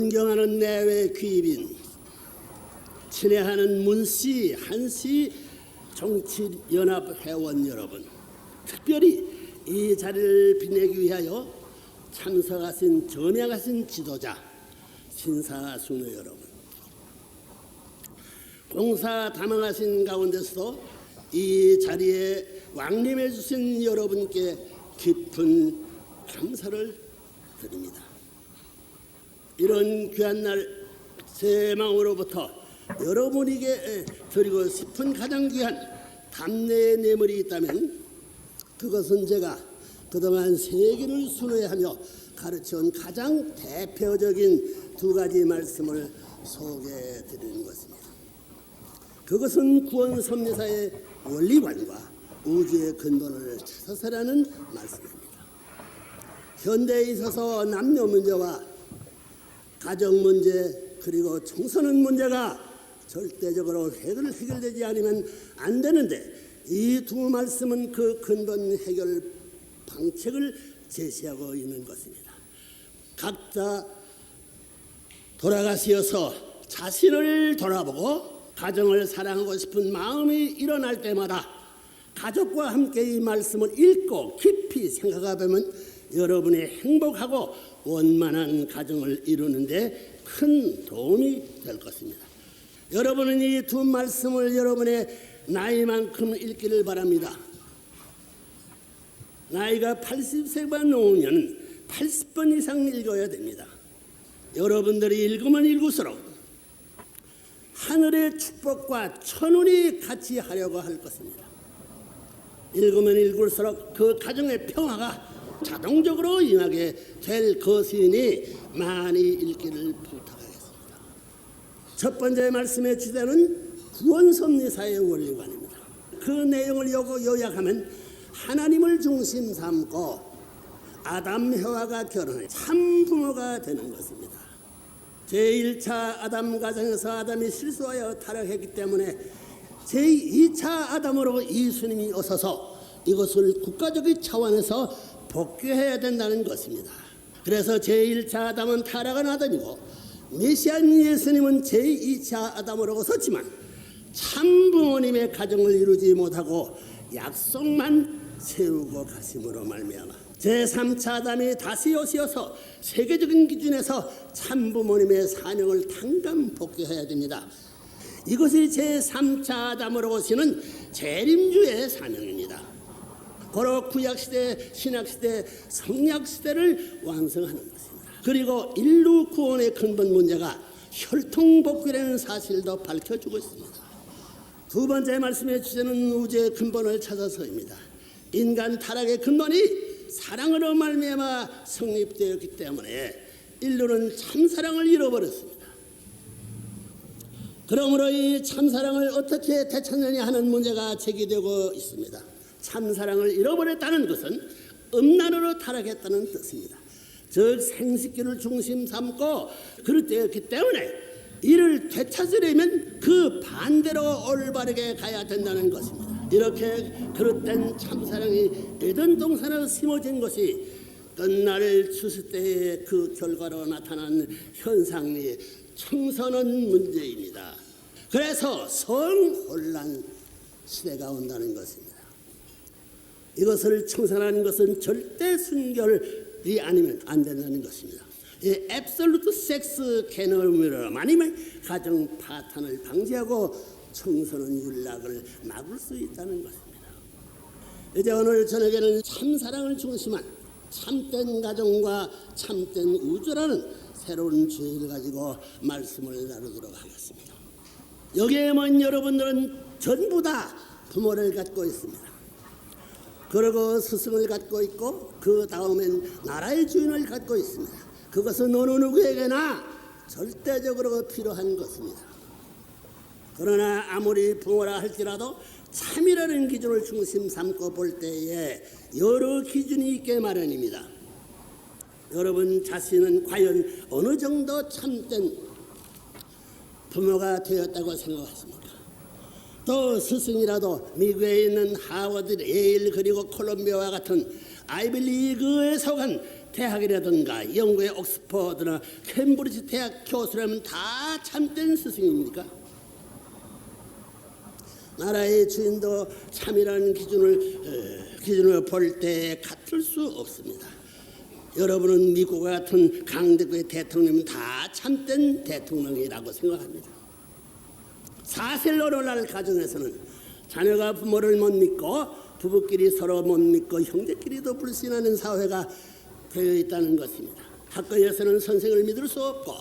존경하는 내외 귀빈, 친애하는 문씨, 한씨 정치연합 회원 여러분, 특별히 이 자리를 빛내기 위하여 참석하신 전향하신 지도자, 신사숙녀 여러분, 봉사 담당하신 가운데서도 이 자리에 왕림해 주신 여러분께 깊은 감사를 드립니다. 이런 귀한 날 제 마음으로부터 여러분에게 드리고 싶은 가장 귀한 답례의 뇌물이 있다면 그것은 제가 그동안 세계를 순회하며 가르쳐온 가장 대표적인 두 가지 말씀을 소개해 드리는 것입니다. 그것은 구원섭리사의 원리관과 우주의 근본을 찾아서라는 말씀입니다. 현대에 있어서 남녀 문제와 가정 문제 그리고 청소년 문제가 절대적으로 해결되지 않으면 안 되는데 이 두 말씀은 그 근본 해결 방책을 제시하고 있는 것입니다. 각자 돌아가시어서 자신을 돌아보고 가정을 사랑하고 싶은 마음이 일어날 때마다 가족과 함께 이 말씀을 읽고 깊이 생각해보면 여러분의 행복하고 원만한 가정을 이루는 데 큰 도움이 될 것입니다. 여러분은 이 두 말씀을 여러분의 나이만큼 읽기를 바랍니다. 나이가 80세가 넘으면 80번 이상 읽어야 됩니다. 여러분들이 읽으면 읽을수록 하늘의 축복과 천운이 같이 하려고 할 것입니다. 읽으면 읽을수록 그 가정의 평화가 자동적으로 임하게 될 것이니 많이 읽기를 부탁하겠습니다. 첫 번째 말씀의 주제는 구원섭리사의 원리관입니다. 그 내용을 요약하면 하나님을 중심 삼고 아담 해와가 결혼해 참 부모가 되는 것입니다. 제1차 아담 가정에서 아담이 실수하여 타락했기 때문에 제2차 아담으로 예수님이 오셔서 이것을 국가적인 차원에서 복귀해야 된다는 것입니다. 그래서 제1차 아담은 타락한 아담이고 메시아인 예수님은 제2차 아담으로 오셨지만 참 부모님의 가정을 이루지 못하고 약속만 세우고 가심으로 말미암아 제3차 아담이 다시 오셔서 세계적인 기준에서 참 부모님의 사명을 당감 복귀해야 됩니다. 이것이 제3차 아담으로 오시는 재림주의 사명입니다. 고로 구약시대, 신약시대, 성약시대를 완성하는 것입니다. 그리고 인류 구원의 근본 문제가 혈통복귀라는 사실도 밝혀주고 있습니다. 두 번째 말씀의 주제는 우주의 근본을 찾아서입니다. 인간 타락의 근본이 사랑으로 말미암아 성립되었기 때문에 인류는 참사랑을 잃어버렸습니다. 그러므로 이 참사랑을 어떻게 되찾느냐 하는 문제가 제기되고 있습니다. 참사랑을 잃어버렸다는 것은 음란으로 타락했다는 뜻입니다. 즉 생식기를 중심 삼고 그릇되었기 때문에 이를 되찾으려면 그 반대로 올바르게 가야 된다는 것입니다. 이렇게 그릇된 참사랑이 에덴 동산에 심어진 것이 끝날 추수 때의 그 결과로 나타난 현상이 청소년 문제입니다. 그래서 성혼란 시대가 온다는 것입니다. 이것을 청산하는 것은 절대 순결이 아니면 안 된다는 것입니다. absolute sex cannot 아니면 가정 파탄을 방지하고 청소년 윤락을 막을 수 있다는 것입니다. 이제 오늘 저녁에는 참사랑을 중심한 참된 가정과 참된 우주라는 새로운 주제를 가지고 말씀을 나누도록 하겠습니다. 여기에 온 여러분들은 전부 다 부모를 갖고 있습니다. 그리고 스승을 갖고 있고 그 다음엔 나라의 주인을 갖고 있습니다. 그것은 어느 누구에게나 절대적으로 필요한 것입니다. 그러나 아무리 부모라 할지라도 참이라는 기준을 중심 삼고 볼 때에 여러 기준이 있게 마련입니다. 여러분 자신은 과연 어느 정도 참된 부모가 되었다고 생각하십니까? 또 스승이라도 미국에 있는 하버드, 예일 그리고 콜롬비아와 같은 아이비리그에 속한 대학이라든가 영국의 옥스퍼드나 캠브리지 대학 교수라면 다 참된 스승입니까? 나라의 주인도 참이라는 기준을 볼 때 같을 수 없습니다. 여러분은 미국 같은 강대국의 대통령은 다 참된 대통령이라고 생각합니다. 사실 오늘날 가정에서는 자녀가 부모를 못 믿고 부부끼리 서로 못 믿고 형제끼리도 불신하는 사회가 되어 있다는 것입니다. 학교에서는 선생을 믿을 수 없고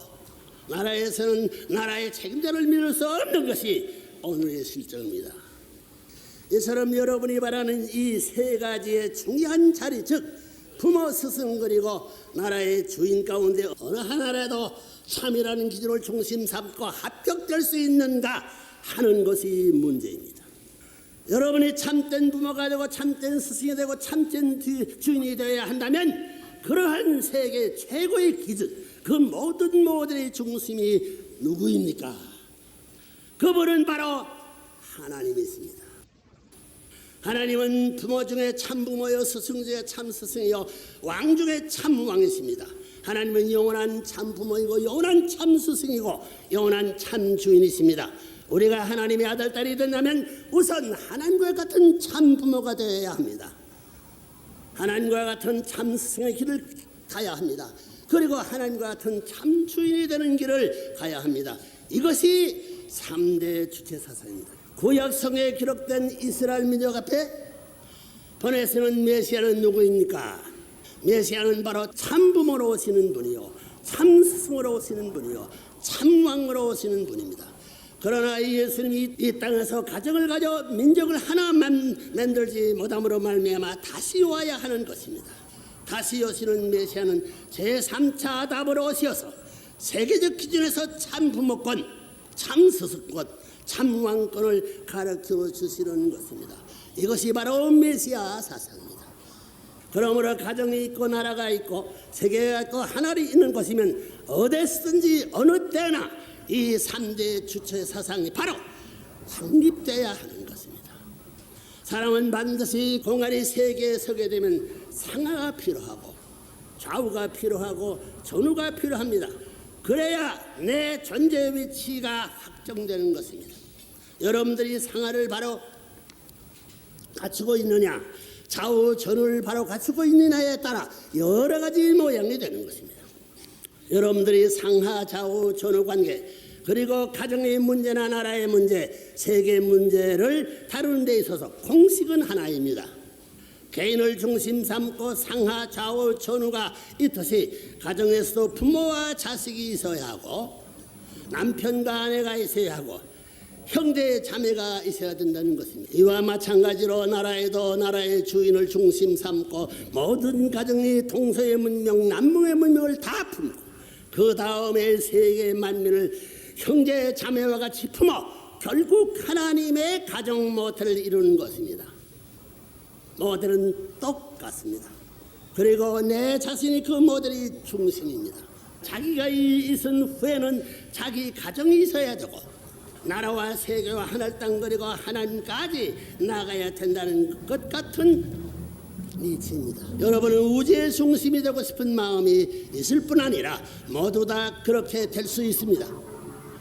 나라에서는 나라의 책임자를 믿을 수 없는 것이 오늘의 실정입니다. 이처럼 여러분이 바라는 이 세 가지의 중요한 자리, 즉 부모, 스승 그리고 나라의 주인 가운데 어느 하나라도 참이라는 기준을 중심 삼고 합격될 수 있는가 하는 것이 문제입니다. 여러분이 참된 부모가 되고 참된 스승이 되고 참된 주인이 되어야 한다면 그러한 세계 최고의 기준, 그 모든 모델의 중심이 누구입니까? 그분은 바로 하나님이십니다. 하나님은 부모 중에 참부모요, 스승 중에 참스승이요, 왕 중에 참왕이십니다. 하나님은 영원한 참부모이고 영원한 참스승이고 영원한 참주인이십니다. 우리가 하나님의 아들, 딸이 된다면 우선 하나님과 같은 참부모가 되어야 합니다. 하나님과 같은 참스승의 길을 가야 합니다. 그리고 하나님과 같은 참주인이 되는 길을 가야 합니다. 이것이 3대 주체사상입니다. 구약성에 기록된 이스라엘 민족 앞에 보내시는 메시아는 누구입니까? 메시아는 바로 참부모로 오시는 분이요, 참스승으로 오시는 분이요, 참왕으로 오시는 분입니다. 그러나 예수님이 이 땅에서 가정을 가져 민족을 하나만 만들지 못함으로 말미암아 다시 와야 하는 것입니다. 다시 오시는 메시아는 제3차 아담으로 오셔서 세계적 기준에서 참부모권, 참스승권, 참왕권을 가르쳐 주시는 것입니다. 이것이 바로 메시아 사상입니다. 그러므로 가정이 있고 나라가 있고 세계가 있고 하나로 있는 것이면 어디서든지 어느 때나 이 3대 주체 사상이 바로 확립되어야 하는 것입니다. 사람은 반드시 공간이 세 개에 서게 되면 상하가 필요하고 좌우가 필요하고 전우가 필요합니다. 그래야 내 존재 위치가 확정되는 것입니다. 여러분들이 상하를 바로 갖추고 있느냐, 좌우 전우를 바로 갖추고 있느냐에 따라 여러 가지 모양이 되는 것입니다. 여러분들이 상하, 좌우, 전우 관계, 그리고 가정의 문제나 나라의 문제, 세계 문제를 다루는 데 있어서 공식은 하나입니다. 개인을 중심 삼고 상하, 좌우, 전우가 있듯이 가정에서도 부모와 자식이 있어야 하고 남편과 아내가 있어야 하고 형제 자매가 있어야 된다는 것입니다. 이와 마찬가지로 나라에도 나라의 주인을 중심 삼고 모든 가정이 동서의 문명, 남북의 문명을 다 품고 그 다음에 세계 만민을 형제 자매와 같이 품어 결국 하나님의 가정 모델을 이루는 것입니다. 모델은 똑같습니다. 그리고 내 자신이 그 모델이 중심입니다. 자기가 있은 후에는 자기 가정이 있어야 되고 나라와 세계와 하늘 땅 그리고 하나님까지 나가야 된다는 것 같은 이치입니다. 여러분은 우주의 중심이 되고 싶은 마음이 있을 뿐 아니라 모두 다 그렇게 될 수 있습니다.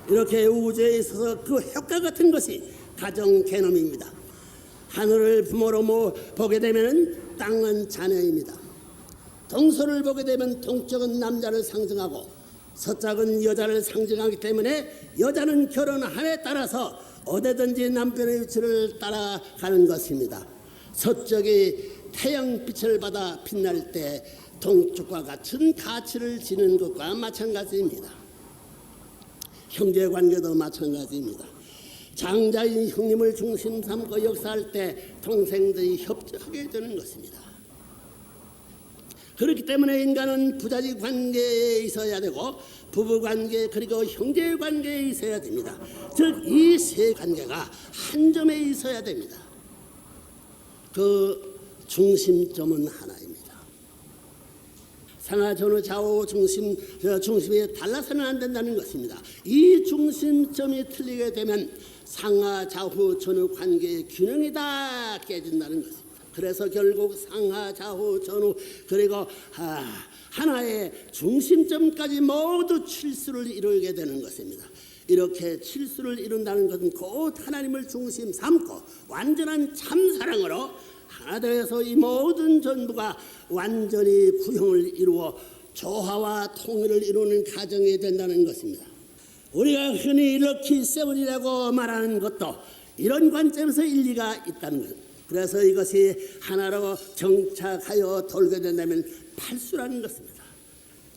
이렇게 우주에 있어서 그 효과 같은 것이 가정 개념입니다. 하늘을 부모로 보게 되면 땅은 자녀입니다. 동서를 보게 되면 동쪽은 남자를 상징하고 서쪽은 여자를 상징하기 때문에 여자는 결혼함에 따라서 어디든지 남편의 위치를 따라가는 것입니다. 서쪽이 태양빛을 받아 빛날 때 동쪽과 같은 가치를 지닌 것과 마찬가지입니다. 형제관계도 마찬가지입니다. 장자인 형님을 중심 삼고 역사할 때 동생들이 협조하게 되는 것입니다. 그렇기 때문에 인간은 부자지 관계에 있어야 되고 부부관계 그리고 형제관계에 있어야 됩니다. 즉 이 세 관계가 한 점에 있어야 됩니다. 그 중심점은 하나입니다. 상하, 전후, 좌우, 중심이 달라서는 안 된다는 것입니다. 이 중심점이 틀리게 되면 상하, 좌우, 전후 관계의 균형이 다 깨진다는 것입니다. 그래서 결국 상하 좌우 전후 그리고 하나의 중심점까지 모두 칠수를 이루게 되는 것입니다. 이렇게 칠수를 이룬다는 것은 곧 하나님을 중심 삼고 완전한 참사랑으로 하나 되어서 이 모든 전부가 완전히 구형을 이루어 조화와 통일을 이루는 가정이 된다는 것입니다. 우리가 흔히 럭키 세븐이라고 말하는 것도 이런 관점에서 일리가 있다는 것. 그래서 이것이 하나로 정착하여 돌게 된다면 팔수라는 것입니다.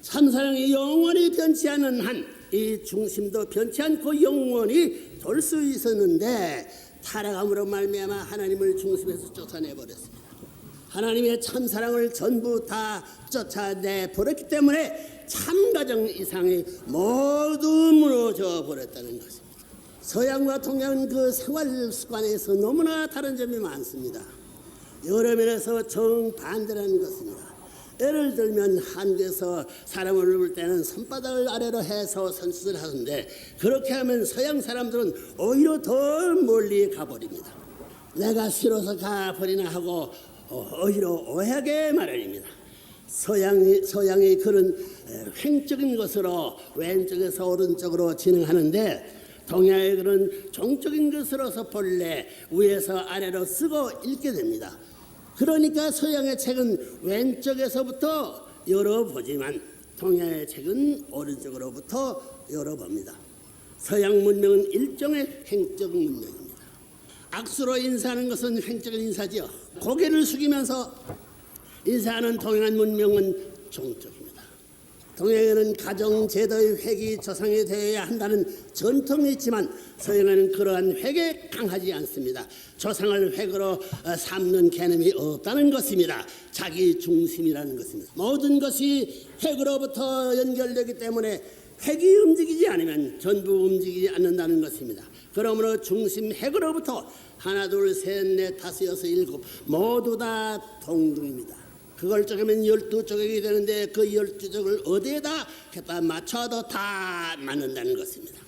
참사랑이 영원히 변치 않는 한 이 중심도 변치 않고 영원히 돌 수 있었는데 타락함으로 말미암아 하나님을 중심에서 쫓아내 버렸습니다. 하나님의 참사랑을 전부 다 쫓아내 버렸기 때문에 참가정 이상이 모두 무너져 버렸다는 것입니다. 서양과 동양은 그 생활 습관에서 너무나 다른 점이 많습니다. 여러 면에서 정반대라는 것입니다. 예를 들면 한국에서 사람을 볼 때는 손바닥을 아래로 해서 선수를 하는데 그렇게 하면 서양 사람들은 오히려 더 멀리 가버립니다. 내가 싫어서 가버리나 하고 오히려 오해하게 마련입니다. 서양이 그런 횡적인 것으로 왼쪽에서 오른쪽으로 진행하는데 동양의 그런 종적인 것으로서 본래 위에서 아래로 쓰고 읽게 됩니다. 그러니까 서양의 책은 왼쪽에서부터 열어보지만 동양의 책은 오른쪽으로부터 열어봅니다. 서양 문명은 일종의 횡적 문명입니다. 악수로 인사하는 것은 횡적인 인사지요. 고개를 숙이면서 인사하는 동양 문명은 종적입니다. 동양에는 가정 제도의 획이 조상이 되어야 한다는 전통이 있지만 서양에는 그러한 획에 강하지 않습니다. 조상을 획으로 삼는 개념이 없다는 것입니다. 자기 중심이라는 것입니다. 모든 것이 획으로부터 연결되기 때문에 획이 움직이지 않으면 전부 움직이지 않는다는 것입니다. 그러므로 중심 획으로부터 하나 둘 셋 넷 다섯 여섯 일곱 모두 다 동등입니다. 그걸 쪼개면 12조각이 되는데 그 12조각을 어디에다 갖다 맞춰도 다 맞는다는 것입니다.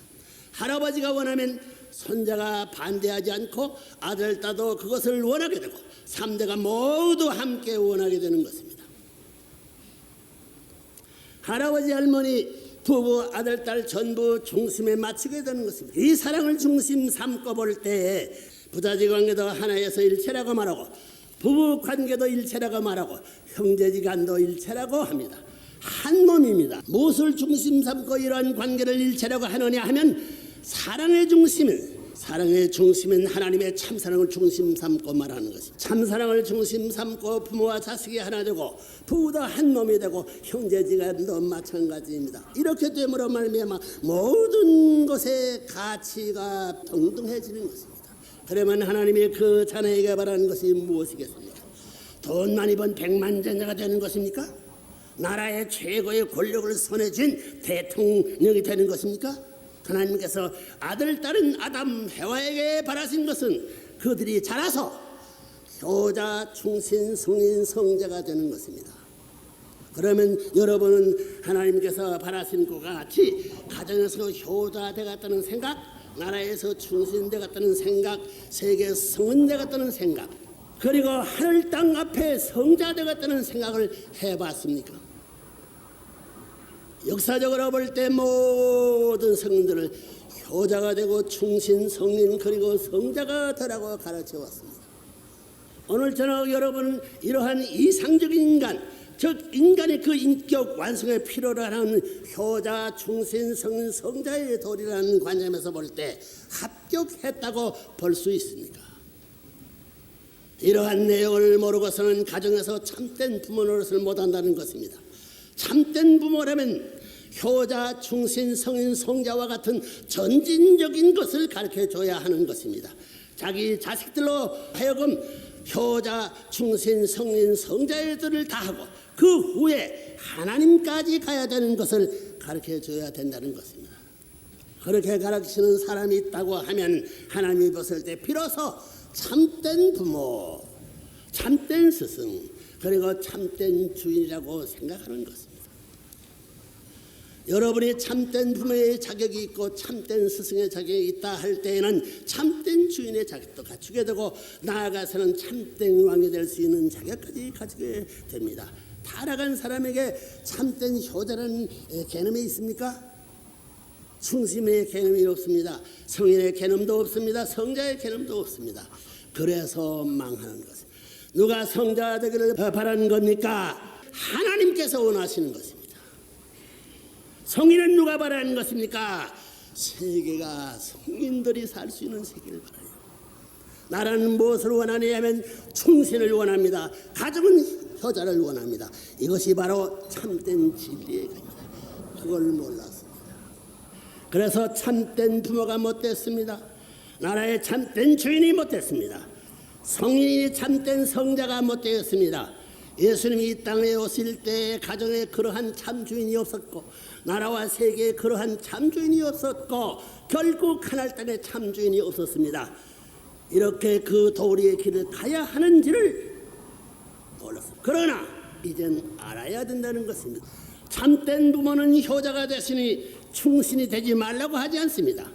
할아버지가 원하면 손자가 반대하지 않고 아들, 딸도 그것을 원하게 되고 3대가 모두 함께 원하게 되는 것입니다. 할아버지, 할머니, 부부, 아들, 딸 전부 중심에 맞추게 되는 것입니다. 이 사랑을 중심 삼고 볼 때에 부자지 관계도 하나에서 일체라고 말하고 부부 관계도 일체라고 말하고 형제지간도 일체라고 합니다. 한 몸입니다. 무엇을 중심 삼고 이러한 관계를 일체라고 하느냐 하면 사랑의 중심은 하나님의 참사랑을 중심 삼고 말하는 것입니다. 참사랑을 중심 삼고 부모와 자식이 하나 되고 부부도 한 몸이 되고 형제지간도 마찬가지입니다. 이렇게 됨으로 말미암아 모든 것의 가치가 동등해지는 것입니다. 그러면 하나님이 그 자녀에게 바라는 것이 무엇이겠습니까? 돈 많이 번 백만장자가 되는 것입니까? 나라의 최고의 권력을 손에 쥔 대통령이 되는 것입니까? 하나님께서 아들, 딸은 아담, 해와에게 바라신 것은 그들이 자라서 효자, 충신, 성인, 성자가 되는 것입니다. 그러면 여러분은 하나님께서 바라신 것과 같이 가정에서 효자 되겠다는 생각, 나라에서 충신 되겠다는 생각, 세계 성은 되겠다는 생각, 그리고 하늘 땅 앞에 성자 되겠다는 생각을 해봤습니까? 역사적으로 볼 때 모든 성인들을 효자가 되고 충신, 성인 그리고 성자가 되라고 가르쳐 왔습니다. 오늘 저녁 여러분은 이러한 이상적인 인간, 즉 인간의 그 인격 완성에 필요로 하는 효자, 충신, 성인, 성자의 도리라는 관점에서 볼 때 합격했다고 볼 수 있습니까? 이러한 내용을 모르고서는 가정에서 참된 부모 노릇을 못한다는 것입니다. 참된 부모라면 효자, 충신, 성인, 성자와 같은 전진적인 것을 가르쳐줘야 하는 것입니다. 자기 자식들로 하여금 효자, 충신, 성인, 성자들을 다하고 그 후에 하나님까지 가야 되는 것을 가르쳐줘야 된다는 것입니다. 그렇게 가르치는 사람이 있다고 하면 하나님이 봤을 때 비로소 참된 부모, 참된 스승, 그리고 참된 주인이라고 생각하는 것입니다. 여러분이 참된 부모의 자격이 있고 참된 스승의 자격이 있다 할 때에는 참된 주인의 자격도 갖추게 되고 나아가서는 참된 왕이 될 수 있는 자격까지 가지게 됩니다. 타락한 사람에게 참된 효자라는 개념이 있습니까? 충심의 개념이 없습니다. 성인의 개념도 없습니다. 성자의 개념도 없습니다. 그래서 망하는 것입니다. 누가 성자 되기를 바라는 겁니까? 하나님께서 원하시는 것입니다. 성인은 누가 바라는 것입니까? 세계가 성인들이 살 수 있는 세계를 바라요. 나라는 무엇을 원하냐면 충신을 원합니다. 가정은 효자를 원합니다. 이것이 바로 참된 진리의 길입니다. 그걸 몰랐습니다. 그래서 참된 부모가 못됐습니다. 나라의 참된 주인이 못됐습니다. 성인이 참된 성자가 못되었습니다. 예수님이 이 땅에 오실 때 가정에 그러한 참주인이 없었고 나라와 세계에 그러한 참주인이 없었고 결국 하늘 땅에 참주인이 없었습니다. 이렇게 그 도리의 길을 가야 하는지를 몰랐습니다. 그러나 이젠 알아야 된다는 것입니다. 참된 부모는 효자가 되시니 충신이 되지 말라고 하지 않습니다.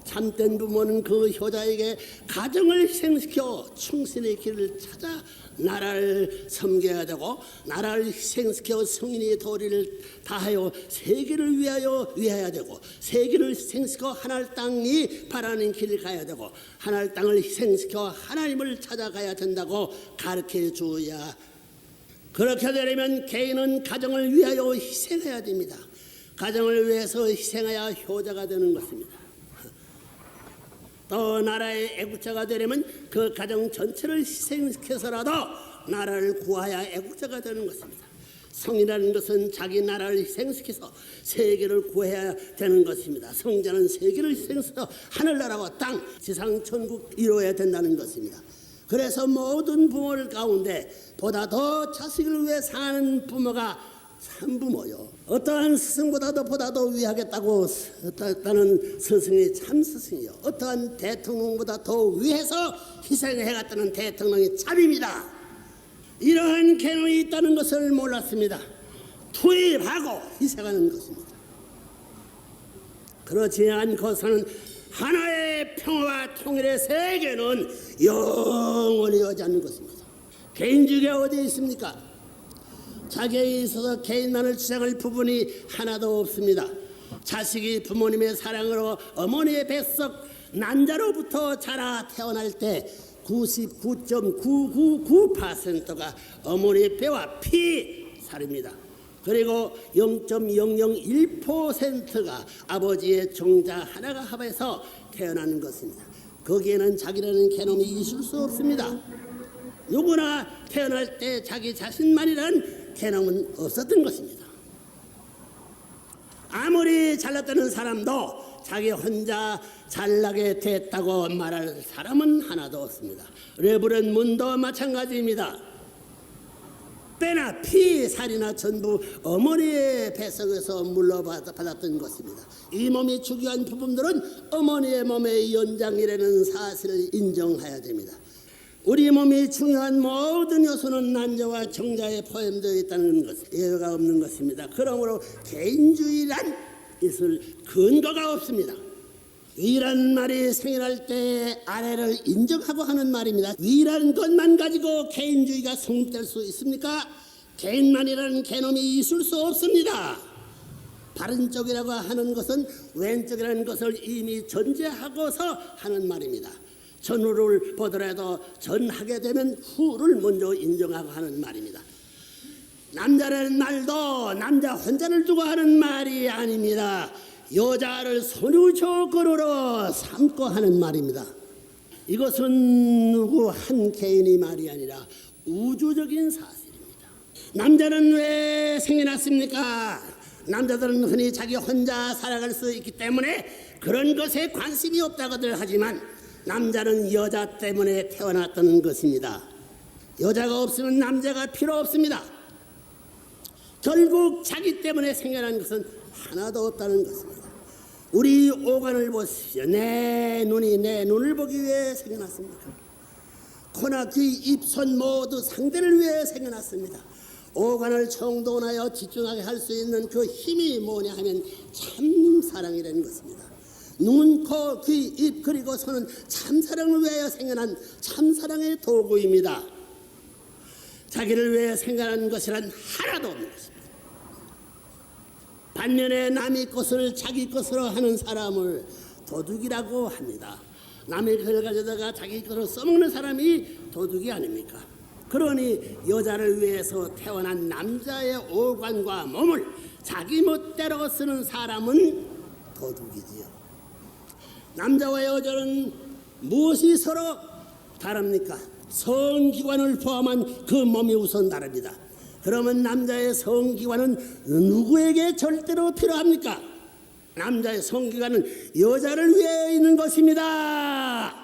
참된 부모는 그 효자에게 가정을 희생시켜 충신의 길을 찾아 나라를 섬겨야 되고 나라를 희생시켜 성인의 도리를 다하여 세계를 위하여야 되고 세계를 희생시켜 하늘 땅이 바라는 길을 가야 되고 하늘 땅을 희생시켜 하나님을 찾아가야 된다고 가르쳐 주어야. 그렇게 되려면 개인은 가정을 위하여 희생해야 됩니다. 가정을 위해서 희생해야 효자가 되는 것입니다. 또 나라의 애국자가 되려면 그 가정 전체를 희생시켜서라도 나라를 구하여 애국자가 되는 것입니다. 성이라는 것은 자기 나라를 희생시켜서 세계를 구해야 되는 것입니다. 성자는 세계를 희생시켜서 하늘나라와 땅, 지상 천국 이루어야 된다는 것입니다. 그래서 모든 부모를 가운데 보다 더 자식을 위해 사는 부모가 참부모요. 어떠한 스승보다도 보다도 위하겠다고 어떠한 스승이 참스승이요. 어떠한 대통령보다 더 위해서 희생해갔다는 대통령이 참입니다. 이러한 개념이 있다는 것을 몰랐습니다. 투입하고 희생하는 것입니다. 그렇지 않고서는 하나의 평화와 통일의 세계는 영원히 오지 않는 것입니다. 개인주의가 어디 있습니까? 자기에 있어서 개인만을 주장할 부분이 하나도 없습니다. 자식이 부모님의 사랑으로 어머니의 뱃속 난자로부터 자라 태어날 때 99.999%가 어머니의 폐와 피살입니다. 그리고 0.001%가 아버지의 종자 하나가 합해서 태어나는 것입니다. 거기에는 자기라는 개념이 있을 수 없습니다. 누구나 태어날 때 자기 자신만이라는 개념은 없었던 것입니다. 아무리 잘났다는 사람도 자기 혼자 잘나게 됐다고 말할 사람은 하나도 없습니다. 레브런 문도 마찬가지입니다. 때나 피, 살이나 전부 어머니의 뱃속에서 물러받았던 것입니다. 이 몸이 중요한 부분들은 어머니의 몸의 연장이라는 사실을 인정해야 됩니다. 우리 몸이 중요한 모든 요소는 난자와 정자에 포함되어 있다는 것, 예외가 없는 것입니다. 그러므로 개인주의란 있을 근거가 없습니다. 위라는 말이 생겨날 때 아래를 인정하고 하는 말입니다. 위라는 것만 가지고 개인주의가 성립될 수 있습니까? 개인만이라는 개념이 있을 수 없습니다. 바른 쪽이라고 하는 것은 왼쪽이라는 것을 이미 전제하고서 하는 말입니다. 전후를 보더라도 전하게 되면 후를 먼저 인정하고 하는 말입니다. 남자라는 말도 남자 혼자를 두고 하는 말이 아닙니다. 여자를 손유조건으로 삼고 하는 말입니다. 이것은 누구 한 개인의 말이 아니라 우주적인 사실입니다. 남자는 왜 생겨났습니까? 남자들은 흔히 자기 혼자 살아갈 수 있기 때문에 그런 것에 관심이 없다고들 하지만 남자는 여자 때문에 태어났다는 것입니다. 여자가 없으면 남자가 필요 없습니다. 결국 자기 때문에 생겨난 것은 하나도 없다는 것입니다. 우리 오간을 보십시오. 내 눈이 내 눈을 보기 위해 생겨났습니까? 코나 귀, 입, 손 모두 상대를 위해 생겨났습니다. 오간을 총동원하여 집중하게 할 수 있는 그 힘이 뭐냐 하면 참사랑이라는 것입니다. 눈, 코, 귀, 입 그리고 손은 참사랑을 위하여 생겨난 참사랑의 도구입니다. 자기를 위해 생겨난 것이란 하나도 없는 것입니다. 반면에 남의 것을 자기 것으로 하는 사람을 도둑이라고 합니다. 남의 것을 가져다가 자기 것으로 써먹는 사람이 도둑이 아닙니까? 그러니 여자를 위해서 태어난 남자의 오관과 몸을 자기 멋대로 쓰는 사람은 도둑이지요. 남자와 여자는 무엇이 서로 다릅니까? 성기관을 포함한 그 몸이 우선 다릅니다. 그러면 남자의 성기관은 누구에게 절대로 필요합니까? 남자의 성기관은 여자를 위해 있는 것입니다.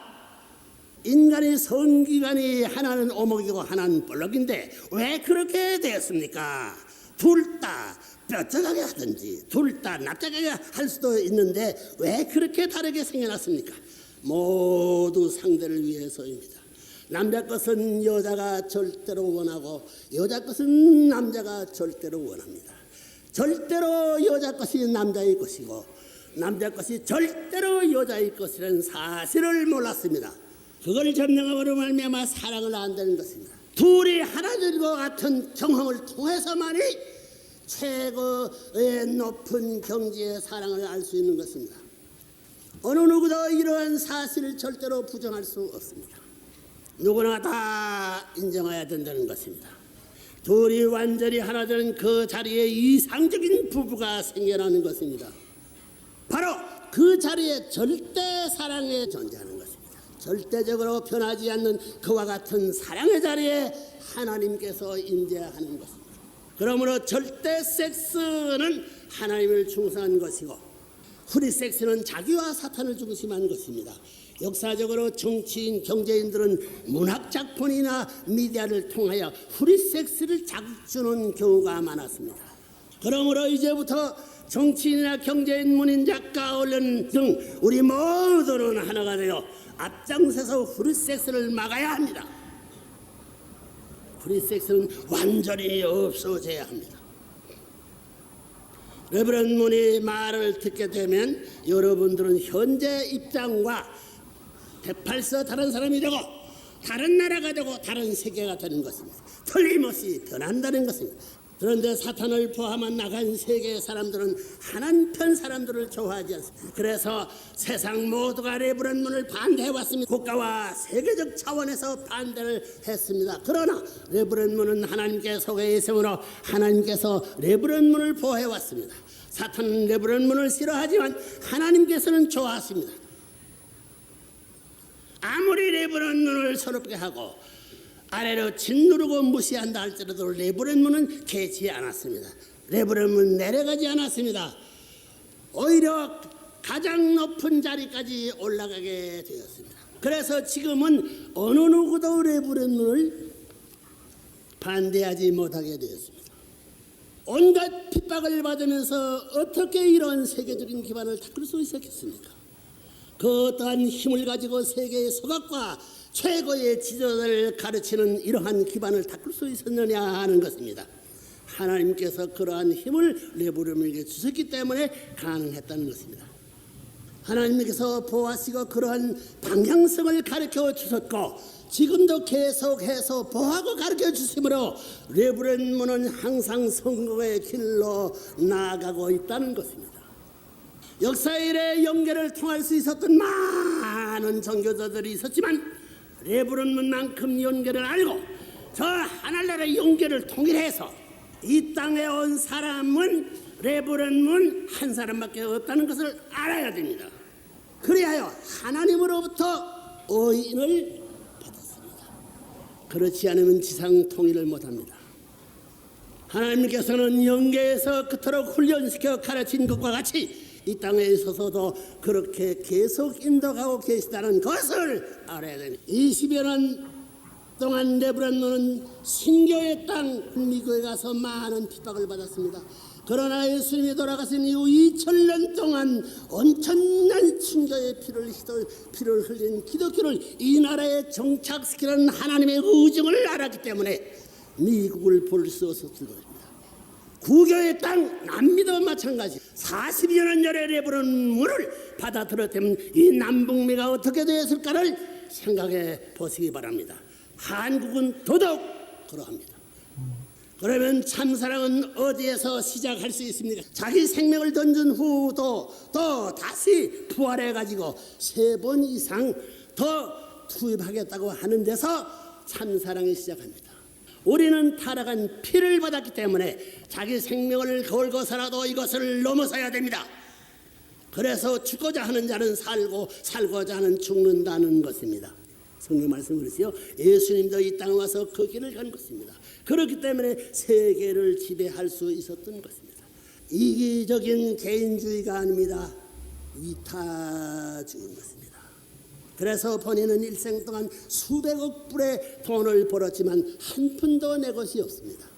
인간의 성기관이 하나는 오목이고 하나는 볼록인데 왜 그렇게 되었습니까? 둘 다 뾰족하게 하든지 둘 다 납작하게 할 수도 있는데 왜 그렇게 다르게 생겨났습니까? 모두 상대를 위해서입니다. 남자 것은 여자가 절대로 원하고 여자 것은 남자가 절대로 원합니다. 절대로 여자 것이 남자의 것이고 남자 것이 절대로 여자의 것이라는 사실을 몰랐습니다. 그걸 점령함으로 말미암아 사랑을 안다는 것입니다. 둘이 하나 된 것 같은 경험을 통해서만이 최고의 높은 경지의 사랑을 알 수 있는 것입니다. 어느 누구도 이러한 사실을 절대로 부정할 수 없습니다. 누구나 다 인정해야 된다는 것입니다. 둘이 완전히 하나 되는 그 자리에 이상적인 부부가 생겨나는 것입니다. 바로 그 자리에 절대 사랑이 존재하는 것입니다. 절대적으로 변하지 않는 그와 같은 사랑의 자리에 하나님께서 임재하는 것입니다. 그러므로 절대 섹스는 하나님을 중시한 것이고 프리 섹스는 자기와 사탄을 중심한 것입니다. 역사적으로 정치인, 경제인들은 문학작품이나 미디어를 통하여 프리섹스를 자극주는 경우가 많았습니다. 그러므로 이제부터 정치인이나 경제인, 문인, 작가, 언론 등 우리 모두는 하나가 되어 앞장서서 프리섹스를 막아야 합니다. 프리섹스는 완전히 없어져야 합니다. 레버런 문의 말을 듣게 되면 여러분들은 현재 입장과 108서 다른 사람이 되고 다른 나라가 되고 다른 세계가 되는 것입니다. 틀림없이 변한다는 것입니다. 그런데 사탄을 포함한 나간 세계의 사람들은 하나님 편 사람들을 좋아하지 않습니다. 그래서 세상 모두가 레버런 문을 반대해왔습니다. 국가와 세계적 차원에서 반대를 했습니다. 그러나 레버런 문은 하나님께 속해 있으므로 하나님께서 레버런 문을 보호해왔습니다. 사탄은 레버런 문을 싫어하지만 하나님께서는 좋아하십니다. 아무리 레버런 문을 서럽게 하고 아래로 짓누르고 무시한다 할지라도 레버런 문은 개지 않았습니다. 레버런 문은 내려가지 않았습니다. 오히려 가장 높은 자리까지 올라가게 되었습니다. 그래서 지금은 어느 누구도 레버런 문을 반대하지 못하게 되었습니다. 온갖 핍박을 받으면서 어떻게 이런 세계적인 기반을 닦을 수 있었겠습니까? 그 어떠한 힘을 가지고 세계의 서각과 최고의 지도자를 가르치는 이러한 기반을 닦을 수 있었느냐 하는 것입니다. 하나님께서 그러한 힘을 레버런에게 주셨기 때문에 가능했다는 것입니다. 하나님께서 보아시고 그러한 방향성을 가르쳐 주셨고 지금도 계속해서 보하고 가르쳐 주심으로 레버런 문은 항상 성공의 길로 나아가고 있다는 것입니다. 역사 이래 연계를 통할 수 있었던 많은 선교사들이 있었지만 레버런 문만큼 연계를 알고 저 하늘나라의 연계를 통일해서 이 땅에 온 사람은 레버런 문 한 사람밖에 없다는 것을 알아야 됩니다. 그리하여 하나님으로부터 의인을 받았습니다. 그렇지 않으면 지상 통일을 못합니다. 하나님께서는 연계에서 그토록 훈련시켜 가르친 것과 같이 이 땅에 있어서도 그렇게 계속 인도하고 계시다는 것을 알아야 됩니다. 20여 년 동안 레버런 문은 신교의 땅 미국에 가서 많은 핍박을 받았습니다. 그러나 예수님이 돌아가신 이후 2000년 동안 엄청난 순교의 피를 흘린 기독교를 이 나라에 정착시키는 하나님의 의중을 알았기 때문에 미국을 볼 수 없었을 것입니다. 구교의 땅 남미도 마찬가지. 40여 년 전에 내부른 물을 받아들였다면 이 남북미가 어떻게 되었을까를 생각해 보시기 바랍니다. 한국은 더더욱 그러합니다. 그러면 참사랑은 어디에서 시작할 수 있습니까? 자기 생명을 던진 후도 또 다시 부활해가지고 3번 이상 더 투입하겠다고 하는 데서 참사랑이 시작합니다. 우리는 타락한 피를 받았기 때문에 자기 생명을 걸고서라도 이것을 넘어서야 됩니다. 그래서 죽고자 하는 자는 살고 살고자 하는 죽는다는 것입니다. 성경 말씀을 그랬어요. 예수님도 이 땅에 와서 그 길을 간 것입니다. 그렇기 때문에 세계를 지배할 수 있었던 것입니다. 이기적인 개인주의가 아닙니다. 이타주의인 것입니다. 그래서 본인은 일생 동안 수백억 불의 돈을 벌었지만 한 푼도 내 것이 없습니다.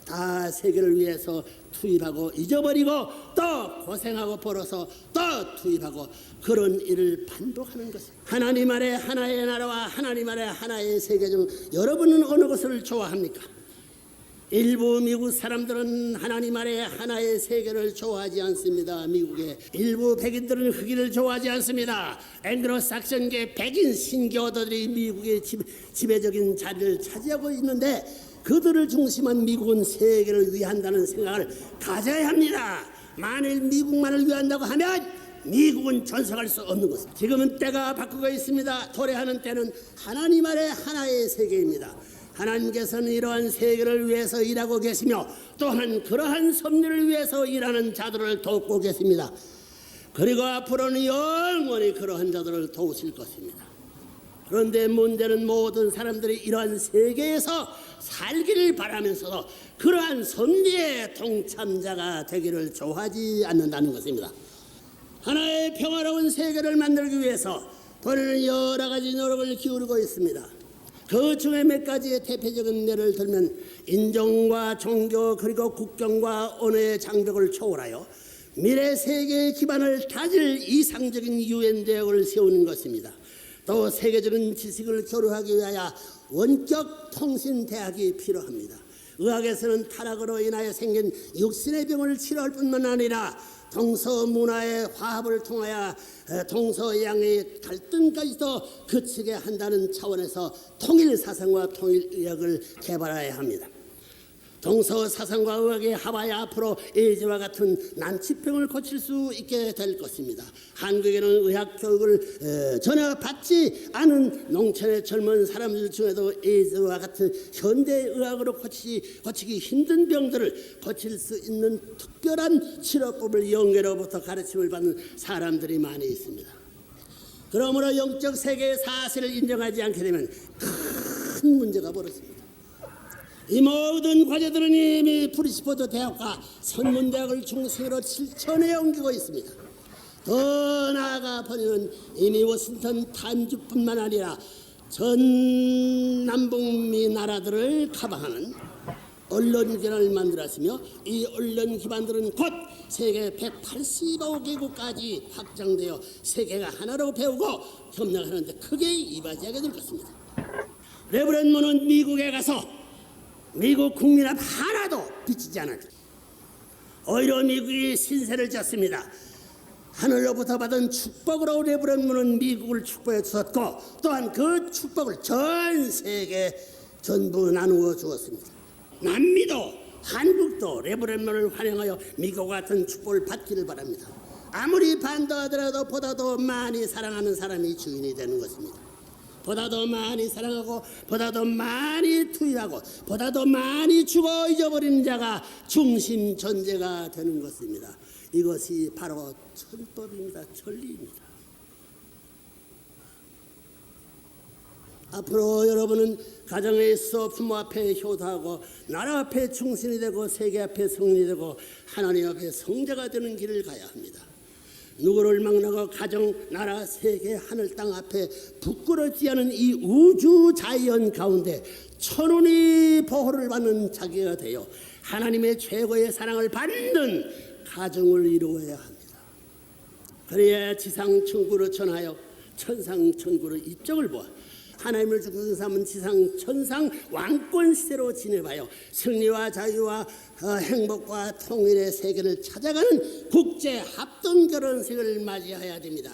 다 세계를 위해서 투입하고 잊어버리고 또 고생하고 벌어서 또 투입하고 그런 일을 반복하는 것입니다. 하나님 아래 하나의 나라와 하나님 아래 하나의 세계 중 여러분은 어느 것을 좋아합니까? 일부 미국 사람들은 하나님 아래 하나의 세계를 좋아하지 않습니다. 미국의 일부 백인들은 흑인을 좋아하지 않습니다. 앵글로삭슨계 백인 신교도들이 미국의 지배적인 자리를 차지하고 있는데 그들을 중심한 미국은 세계를 위한다는 생각을 가져야 합니다. 만일 미국만을 위한다고 하면 미국은 전성할 수 없는 것입니다. 지금은 때가 바꾸고 있습니다. 도래하는 때는 하나님 아래 하나의 세계입니다. 하나님께서는 이러한 세계를 위해서 일하고 계시며 또한 그러한 섭리를 위해서 일하는 자들을 돕고 계십니다. 그리고 앞으로는 영원히 그러한 자들을 도우실 것입니다. 그런데 문제는 모든 사람들이 이러한 세계에서 살기를 바라면서도 그러한 섭리의 동참자가 되기를 좋아하지 않는다는 것입니다. 하나의 평화로운 세계를 만들기 위해서 본인은 여러 가지 노력을 기울이고 있습니다. 그 중에 몇 가지의 대표적인 예를 들면 인종과 종교 그리고 국경과 언어의 장벽을 초월하여 미래 세계의 기반을 다질 이상적인 유엔 대역을 세우는 것입니다. 또 세계적인 지식을 교류하기 위하여 원격 통신 대학이 필요합니다. 의학에서는 타락으로 인하여 생긴 육신의 병을 치료할 뿐만 아니라 동서 문화의 화합을 통하여 동서양의 갈등까지도 그치게 한다는 차원에서 통일 사상과 통일 의학을 개발해야 합니다. 동서 사상과 의학의 합하여 앞으로 에이즈와 같은 난치병을 고칠 수 있게 될 것입니다. 한국에는 의학 교육을 전혀 받지 않은 농촌의 젊은 사람들 중에도 에이즈와 같은 현대 의학으로 고치기 힘든 병들을 고칠 수 있는 특별한 치료법을 영계로부터 가르침을 받는 사람들이 많이 있습니다. 그러므로 영적 세계의 사실을 인정하지 않게 되면 큰 문제가 벌어집니다. 이 모든 과제들은 이미 프리스포드 대학과 선문대학을 중심으로 실천에 옮기고 있습니다. 더 나아가 본인은 이미 워싱턴 타임즈뿐만 아니라 전 남북미 나라들을 커버하는 언론 기관을 만들었으며 이 언론 기관들은 곧 세계 185개국까지 확장되어 세계가 하나로 배우고 협력하는 데 크게 이바지하게 될 것입니다. 레브런 문은 미국에 가서 미국 국민 앞 하나도 비치지 않았죠. 오히려 미국이 신세를 졌습니다. 하늘로부터 받은 축복으로 레브런 문은 미국을 축복해 주었고 또한 그 축복을 전 세계 전부 나누어 주었습니다. 남미도 한국도 레브런 문을 환영하여 미국 같은 축복을 받기를 바랍니다. 아무리 반대하더라도 보다 더 많이 사랑하는 사람이 주인이 되는 것입니다. 보다 더 많이 사랑하고 보다 더 많이 투입하고 보다 더 많이 주고 잊어버리는 자가 중심 존재가 되는 것입니다. 이것이 바로 천법입니다. 천리입니다. 앞으로 여러분은 가정에 있어 부모 앞에 효도하고 나라 앞에 충신이 되고 세계 앞에 성인이 되고 하나님 앞에 성자가 되는 길을 가야 합니다. 누구를 막나고 가정, 나라, 세계, 하늘, 땅 앞에 부끄럽지 않은 이 우주 자연 가운데 천운이 보호를 받는 자기가 되어 하나님의 최고의 사랑을 받는 가정을 이루어야 합니다. 그래야 지상 천국으로 전하여 천상 천국으로 이쪽을 보아 하나님을 주권 삼은 지상 천상 왕권 시대로 진입하여 승리와 자유와 행복과 통일의 세계를 찾아가는 국제 합동 결혼식을 맞이해야 됩니다.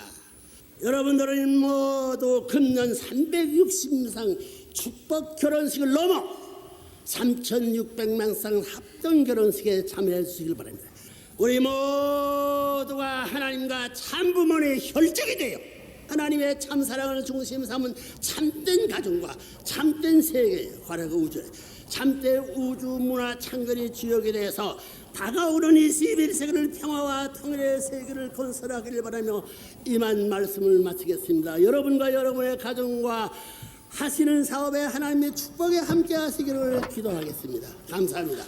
여러분들은 모두 금년 360상 축복 결혼식을 넘어 3,600만 상 합동 결혼식에 참여해 주시길 바랍니다. 우리 모두가 하나님과 참부모의 혈족이 되어 하나님의 참사랑을 중심 삼은 참된 가정과 참된 세계, 과거 우주에 참된 우주 문화 창건의 주역에 대해서 다가오는 21세기를 평화와 통일의 세계를 건설하기를 바라며 이만 말씀을 마치겠습니다. 여러분과 여러분의 가정과 하시는 사업에 하나님의 축복에 함께 하시기를 기도하겠습니다. 감사합니다.